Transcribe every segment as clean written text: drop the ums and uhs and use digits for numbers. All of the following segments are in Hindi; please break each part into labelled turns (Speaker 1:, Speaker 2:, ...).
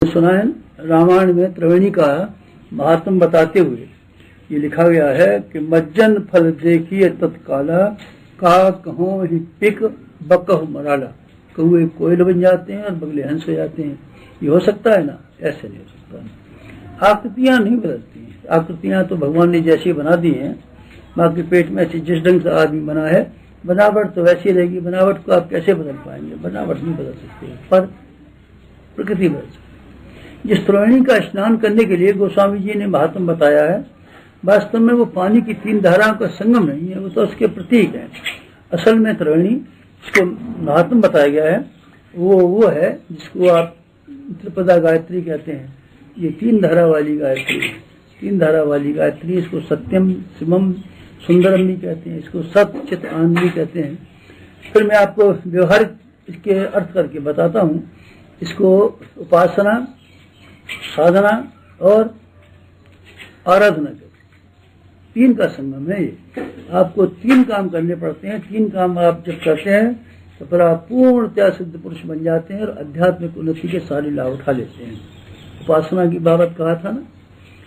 Speaker 1: सुना है रामायण में त्रिवेणी का महात्म बताते हुए ये लिखा गया है कि मज्जन फल देखिए तत्काला का कहो ही पिक बकह मराला। कौए कोयल बन जाते हैं और बगले हंस हो जाते हैं। ये हो सकता है ना? ऐसे नहीं हो सकता। आकृतियां नहीं बदलती हैं। आकृतियां तो भगवान ने जैसी बना दी हैं, बाकी पेट में ऐसे जिस ढंग से आदमी बना है बनावट तो वैसी रहेगी। बनावट को आप कैसे बदल पाएंगे? बनावट नहीं बदल सकते, पर प्रकृति बदल सकती। जिस त्रिवेणी का स्नान करने के लिए गोस्वामी जी ने महात्म बताया है, वास्तव में वो पानी की तीन धाराओं का संगम नहीं है, वो तो उसके प्रतीक है। असल में त्रिवेणी इसको महात्म बताया गया है, वो है जिसको आप त्रिपदा गायत्री कहते हैं। ये तीन धारा वाली गायत्री है। तीन धारा वाली गायत्री, इसको सत्यम शिवम सुंदरम भी कहते हैं, इसको सत चित आनंद भी कहते हैं। फिर मैं आपको व्यवहारिक इसके अर्थ करके बताता हूँ। इसको उपासना, साधना और आराधना के तीन का संगम है। ये आपको तीन काम करने पड़ते हैं। तीन काम आप जब करते हैं तो फिर आप पूर्णतया सिद्ध पुरुष बन जाते हैं और आध्यात्मिक उन्नति के सारे लाभ उठा लेते हैं। उपासना की बाबत कहा था ना,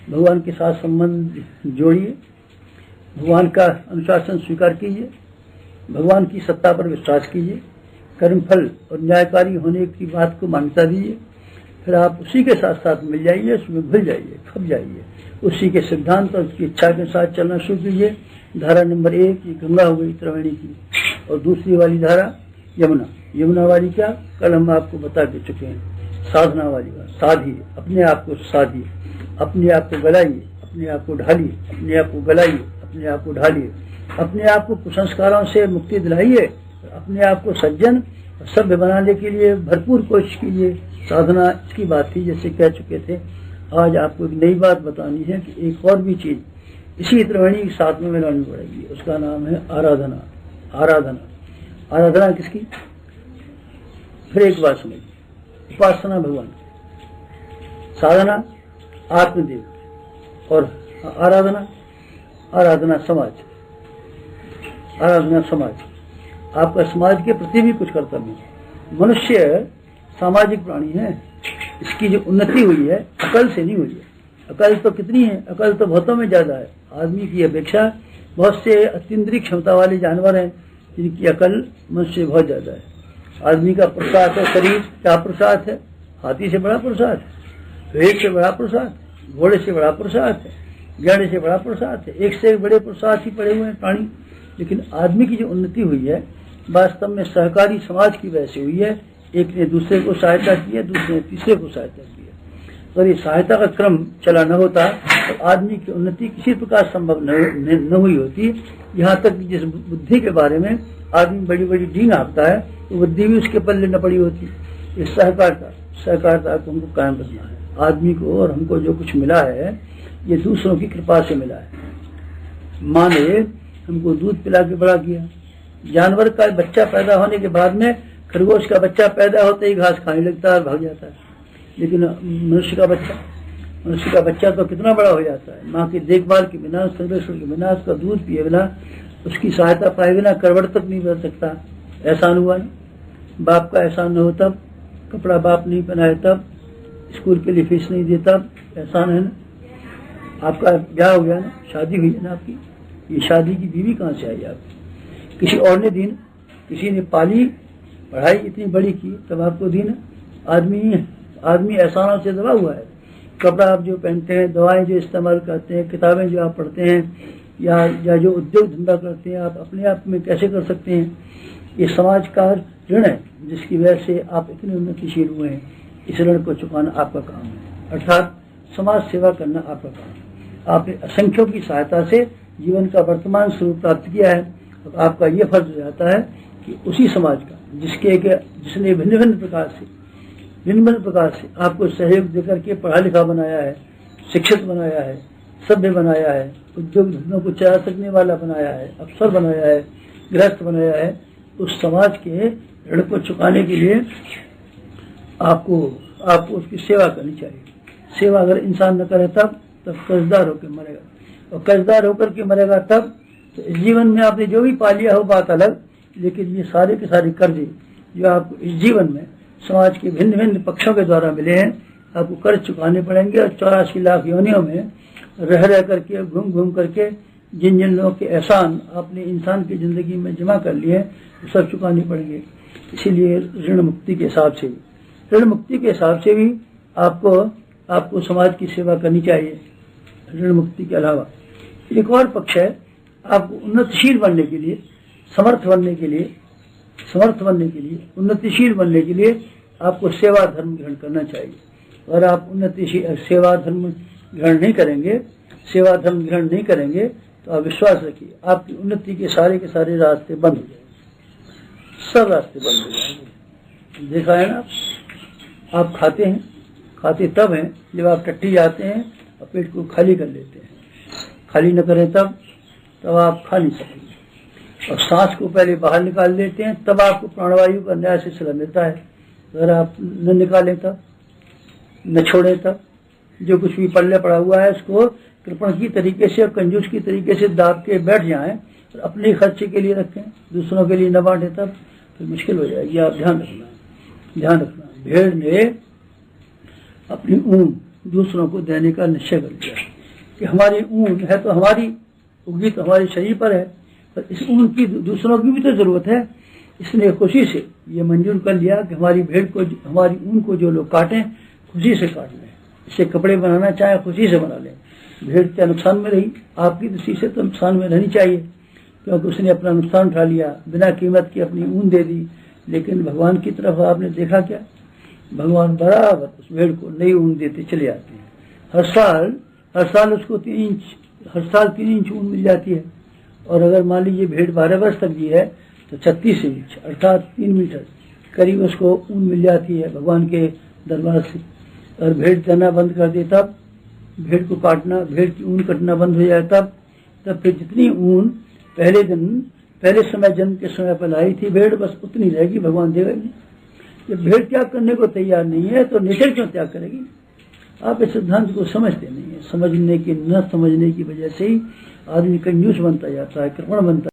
Speaker 1: भगवान के साथ संबंध जोड़िए, भगवान का अनुशासन स्वीकार कीजिए, भगवान की सत्ता पर विश्वास कीजिए, कर्मफल और न्यायकारी होने की बात को मान्यता दीजिए। फिर आप उसी के साथ साथ मिल जाइए, उसमें भूल जाइए, खप जाइए। उसी के सिद्धांत और उसकी इच्छा के साथ चलना शुरू कीजिए। धारा नंबर 1 ये गंगा हो गई त्रिवेणी की, और दूसरी वाली धारा यमुना। यमुना वाली क्या? कल हम आपको बता दे चुके हैं। साधना वाली बात, साधिए, अपने आप को साधिए, अपने आप को गलाइए, अपने आप को ढालिए, अपने आप को गलाइए, अपने आप को ढालिए, अपने आप को कुसंस्कारों से मुक्ति दिलाइए, अपने आप को सज्जन और सभ्य बनाने के लिए भरपूर कोशिश कीजिए। साधना इसकी बात थी, जैसे कह चुके थे। आज आपको एक नई बात बतानी है कि एक और भी चीज इसी त्रिवेणी के साथ में मिलानी पड़ेगी। उसका नाम है आराधना। आराधना, आराधना किसकी? फिर एक बात समझिए, उपासना भगवान, साधना आत्मदेव, और आराधना, आराधना समाज। आराधना समाज, आपका समाज के प्रति भी कुछ कर्तव्य है। मनुष्य सामाजिक प्राणी है। इसकी जो उन्नति हुई है अकल से नहीं हुई है। अकल तो कितनी है? अकल तो बहुतों में ज्यादा है। आदमी की अपेक्षा बहुत से अत्यंतिक क्षमता वाले जानवर हैं जिनकी अकल मनुष्य से बहुत ज्यादा है। आदमी का पुरुषार्थ है शरीर, क्या पुरुषार्थ है? हाथी से बड़ा पुरुषार्थ है, भेड़ से बड़ा पुरुषार्थ है, घोड़े से बड़ा पुरुषार्थ है, गैंडे से बड़ा पुरुषार्थ है। एक से एक बड़े पुरुषार्थ ही पड़े हुए हैं प्राणी। लेकिन आदमी की जो उन्नति हुई है वास्तव में सहकारी समाज की वजह से हुई है। एक ने दूसरे को सहायता की है, दूसरे ने तीसरे को सहायता की है। अगर ये सहायता का क्रम चला न होता तो आदमी की उन्नति किसी प्रकार संभव न हुई होती। यहाँ तक जिस बुद्धि के बारे में आदमी बड़ी बड़ी डींग हाँकता है तो बुद्धि भी उसके पल्ले न पड़ी होती। इस सहकारिता को हमको कायम रखना है। आदमी को और हमको जो कुछ मिला है ये दूसरों की कृपा से मिला है। माँ ने हमको दूध पिला के बड़ा किया। जानवर का बच्चा पैदा होने के बाद में खरगोश का बच्चा पैदा होते ही घास खाने लगता है और भाग जाता है। लेकिन मनुष्य का बच्चा तो कितना बड़ा हो जाता है। माँ की देखभाल के बिना, संरक्षण के बिना, उसका दूध पिए बिना, उसकी सहायता पाए बिना करवट तक नहीं बदल सकता। एहसान हुआ ना? बाप का एहसान न हो तब, कपड़ा बाप नहीं पहनाए तब, स्कूल के लिए फीस नहीं देता, एहसान है ना? आपका ब्याह हो गया ना, शादी हुई है ना आपकी, ये शादी की बीवी कहाँ से आई आपकी? किसी और ने दी ना, किसी ने पाली, पढ़ाई इतनी बड़ी की तब आपको दी ना। आदमी एहसानों से दबा हुआ है। कपड़ा आप जो पहनते हैं, दवाएं जो इस्तेमाल करते हैं, किताबें जो आप पढ़ते हैं, या जो उद्योग धंधा करते हैं, आप अपने आप में कैसे कर सकते हैं? ये समाज का ऋण है जिसकी वजह से आप इतने उन्नतिशील हुए हैं। इस ऋण को चुकाना आपका काम है, अर्थात समाज सेवा करना आपका काम है। आपने असंख्यों की सहायता से जीवन का वर्तमान स्वरूप प्राप्त किया है। तो आपका ये फर्ज हो जाता है कि उसी समाज का जिसने भिन्न भिन्न प्रकार से आपको सहयोग देकर के पढ़ा लिखा बनाया है, शिक्षित बनाया है, सभ्य बनाया है, उद्योग धंधों को चला सकने वाला बनाया है, अफसर बनाया है, गृहस्थ बनाया है, उस समाज के ऋण को चुकाने के लिए आपको उसकी सेवा करनी चाहिए। सेवा अगर इंसान न करे तब कर्जदार होकर मरेगा, और कर्जदार होकर के मरेगा तब तो इस जीवन में आपने जो भी पा लिया हो बात अलग, लेकिन ये सारे के सारे कर्जे जो आपको इस जीवन में समाज के भिन्न भिन्न पक्षों के द्वारा मिले हैं, आपको कर्ज चुकाने पड़ेंगे, और 84 लाख योनियों में रह करके, घूम घूम करके जिन जिन लोगों के एहसान आपने इंसान की जिंदगी में जमा कर लिए वो सब चुकाने पड़ेंगे। इसीलिए ऋण मुक्ति के हिसाब से भी आपको समाज की सेवा करनी चाहिए। ऋण मुक्ति के अलावा एक और पक्ष है, आपको उन्नतिशील बनने के लिए, समर्थ बनने के लिए, उन्नतिशील बनने के लिए आपको सेवा धर्म ग्रहण करना चाहिए। अगर आप सेवा धर्म ग्रहण नहीं करेंगे तो आप विश्वास रखिए आपकी उन्नति के सारे रास्ते बंद हो जाएंगे, सब रास्ते बंद हो जाएंगे। देखा है ना, आप खाते तब हैं जब आप टट्टी जाते हैं और पेट को खाली कर लेते हैं। खाली न करें तब आप खा नहीं सकेंगे। और सांस को पहले बाहर निकाल लेते हैं तब आपको प्राणवायु का नया सिलसिला मिलता है। अगर आप न निकालें तब, न छोड़ें तब, जो कुछ भी पल्ले पड़ा हुआ है उसको कृपण की तरीके से और कंजूस की तरीके से दाब के बैठ जाएं और अपने खर्चे के लिए रखें, दूसरों के लिए न बांटें, तब फिर मुश्किल हो जाएगी। आप ध्यान रखना। भेड़ ने अपनी ऊन दूसरों को देने का निश्चय कर लिया कि हमारी ऊन है तो हमारी उगी तो हमारे शरीर पर है, पर इस ऊन की दूसरों की भी तो जरूरत है। इसने खुशी से ये मंजूर कर लिया कि हमारी ऊन को जो लोग काटें खुशी से काट लें, इससे कपड़े बनाना चाहे खुशी से बना लें। भेड़ क्या नुकसान में रही? आपकी दृष्टि से तो नुकसान में रहनी चाहिए, क्योंकि उसने अपना नुकसान उठा लिया, बिना कीमत की अपनी ऊन दे दी। लेकिन भगवान की तरफ आपने देखा क्या? भगवान बराबर उस भेड़ को नई ऊन देते चले आते हैं। हर साल उसको 3 इंच ऊन मिल जाती है। और अगर मान लीजिए भेड़ 12 वर्ष तक जी है तो 36 इंच अर्थात 3 मीटर करीब उसको ऊन मिल जाती है भगवान के दरबार से। और भेड़ चरना बंद कर दे तब, भेड़ की ऊन कटना बंद हो जाए तब फिर जितनी ऊन पहले समय जन्म के समय पर लाई थी भेड़, बस उतनी रहेगी, भगवान देगा नहीं। जब भेड़ त्याग करने को तैयार नहीं है तो नेचर क्यों त्याग करेगी? आप इस सिद्धांत को समझते नहीं है। न समझने की वजह से ही आदमी कंजूस बनता जाता है, कृपण बनता